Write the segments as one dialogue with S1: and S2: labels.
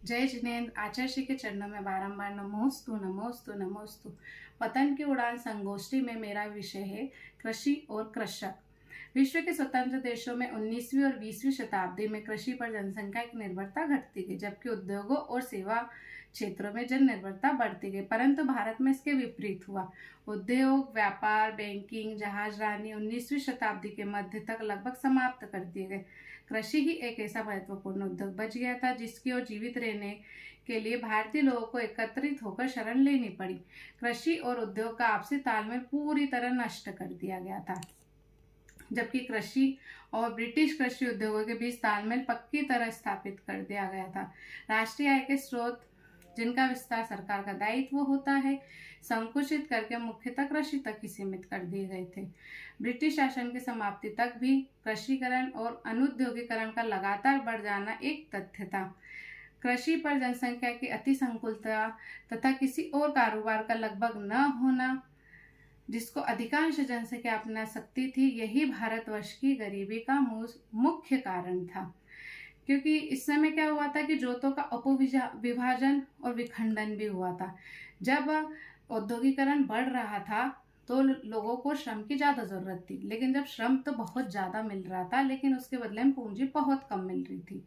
S1: जय जिनेन्द्र। आचार्य श्री के चरणों में बारंबार नमोस्तु नमोस्तु नमोस्तु। पतन की उड़ान संगोष्ठी में मेरा विषय है कृषि और कृषक। विश्व के स्वतंत्र देशों में 19वीं और 20वीं शताब्दी में कृषि पर जनसंख्या की निर्भरता घटती गई, जबकि उद्योगों और सेवा क्षेत्रों में जन निर्भरता बढ़ती गई। परंतु भारत में इसके विपरीत हुआ। उद्योग, व्यापार, बैंकिंग, जहाजरानी 19वीं शताब्दी के मध्य तक लगभग समाप्त कर दिए गए। कृषि ही एक ऐसा महत्वपूर्ण उद्योग बच गया था जिसकी ओर जीवित रहने के लिए भारतीय लोगों को एकत्रित होकर शरण लेनी पड़ी। कृषि और उद्योग का आपसी तालमेल पूरी तरह नष्ट कर दिया गया था, जबकि कृषि और ब्रिटिश कृषि उद्योगों के बीच तालमेल पक्की तरह स्थापित कर दिया गया था। राष्ट्रीय आय के स्रोत, जिनका विस्तार सरकार का दायित्व होता है, संकुचित करके मुख्यतः कृषि तक ही सीमित कर दिए गए थे। ब्रिटिश शासन की समाप्ति तक भी कृषिकरण और अनुद्योगीकरण का लगातार बढ़ जाना एक तथ्य था। कृषि पर जनसंख्या की अति संकुलता तथा किसी और कारोबार का लगभग न होना, जिसको अधिकांश जनसंख्या अपना सकती थी, यही भारतवर्ष की गरीबी का मुख्य कारण था। क्योंकि इस समय क्या हुआ था कि जोतों का विभाजन और विखंडन भी हुआ था। जब औद्योगिकरण बढ़ रहा था तो लोगों को श्रम की ज़्यादा ज़रूरत थी, लेकिन जब श्रम तो बहुत ज़्यादा मिल रहा था लेकिन उसके बदले में पूंजी बहुत कम मिल रही थी,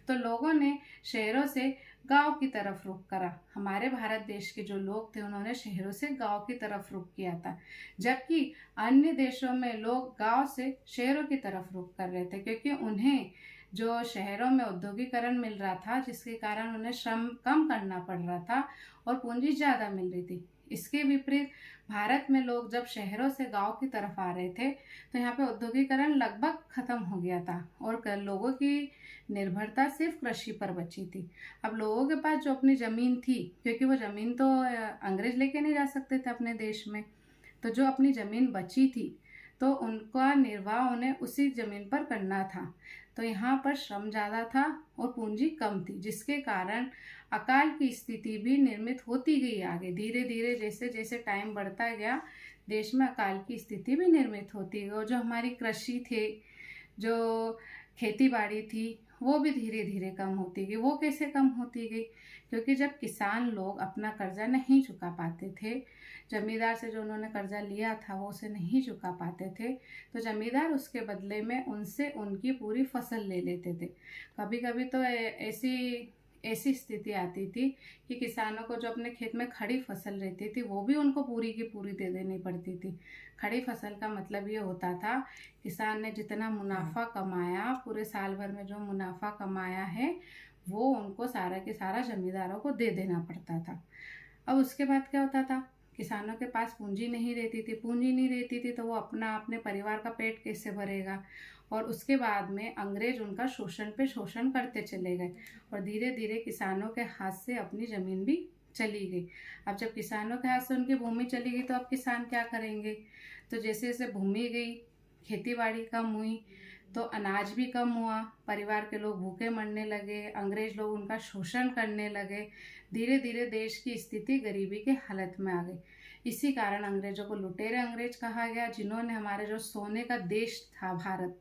S1: तो लोगों ने शहरों से गांव की तरफ रुख करा। हमारे भारत देश के जो लोग थे उन्होंने शहरों से गांव की तरफ रुख किया था, जबकि अन्य देशों में लोग गांव से शहरों की तरफ रुख कर रहे थे, क्योंकि उन्हें जो शहरों में औद्योगिकरण मिल रहा था जिसके कारण उन्हें श्रम कम करना पड़ रहा था और पूंजी ज़्यादा मिल रही थी। इसके विपरीत भारत में लोग जब शहरों से गांव की तरफ आ रहे थे तो यहाँ पे औद्योगिकरण लगभग खत्म हो गया था और लोगों की निर्भरता सिर्फ कृषि पर बची थी। अब लोगों के पास जो अपनी ज़मीन थी, क्योंकि वो ज़मीन तो अंग्रेज लेके नहीं जा सकते थे अपने देश में, तो जो अपनी ज़मीन बची थी तो उनका निर्वाह उन्हें उसी ज़मीन पर करना था। तो यहाँ पर श्रम ज़्यादा था और पूंजी कम थी, जिसके कारण अकाल की स्थिति भी निर्मित होती गई। आगे धीरे धीरे जैसे जैसे टाइम बढ़ता गया, देश में अकाल की स्थिति भी निर्मित होती गई। और जो हमारी कृषि थे, जो खेती बाड़ी थी, वो भी धीरे धीरे कम होती गई। वो कैसे कम होती गई? क्योंकि जब किसान लोग अपना कर्जा नहीं चुका पाते थे, जमींदार से जो उन्होंने कर्जा लिया था वो उसे नहीं चुका पाते थे, तो जमींदार उसके बदले में उनसे उनकी पूरी फसल ले लेते थे। कभी कभी तो ऐसी स्थिति आती थी कि किसानों को जो अपने खेत में खड़ी फसल रहती थी वो भी उनको पूरी की पूरी दे देनी पड़ती थी। खड़ी फसल का मतलब ये होता था, किसान ने जितना मुनाफा कमाया, पूरे साल भर में जो मुनाफा कमाया है वो उनको सारा के सारा जमींदारों को दे देना पड़ता था। अब उसके बाद क्या होता था, किसानों के पास पूंजी नहीं रहती थी। पूंजी नहीं रहती थी तो वो अपने परिवार का पेट कैसे भरेगा? और उसके बाद में अंग्रेज उनका शोषण पे शोषण करते चले गए और धीरे धीरे किसानों के हाथ से अपनी ज़मीन भी चली गई। अब जब किसानों के हाथ से उनकी भूमि चली गई तो अब किसान क्या करेंगे? तो जैसे जैसे भूमि गई, खेती बाड़ी कम हुई, तो अनाज भी कम हुआ, परिवार के लोग भूखे मरने लगे, अंग्रेज लोग उनका शोषण करने लगे। धीरे धीरे देश की स्थिति गरीबी के हालत में आ गई। इसी कारण अंग्रेजों को लुटेरे अंग्रेज कहा गया, जिन्होंने हमारे जो सोने का देश था भारत,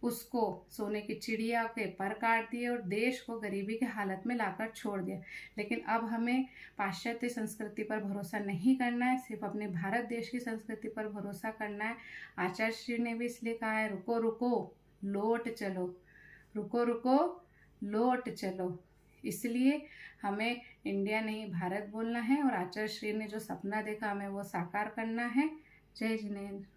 S1: उसको सोने की चिड़िया के पर काट दिए और देश को गरीबी के हालत में लाकर छोड़ दिया। लेकिन अब हमें पाश्चात्य संस्कृति पर भरोसा नहीं करना है, सिर्फ अपने भारत देश की संस्कृति पर भरोसा करना है। आचार्य श्री ने भी इसलिए कहा है, रुको रुको लौट चलो, रुको रुको लौट चलो। इसलिए हमें इंडिया नहीं भारत बोलना है और आचार्य श्री ने जो सपना देखा हमें वो साकार करना है। जय जिनेन्द्र।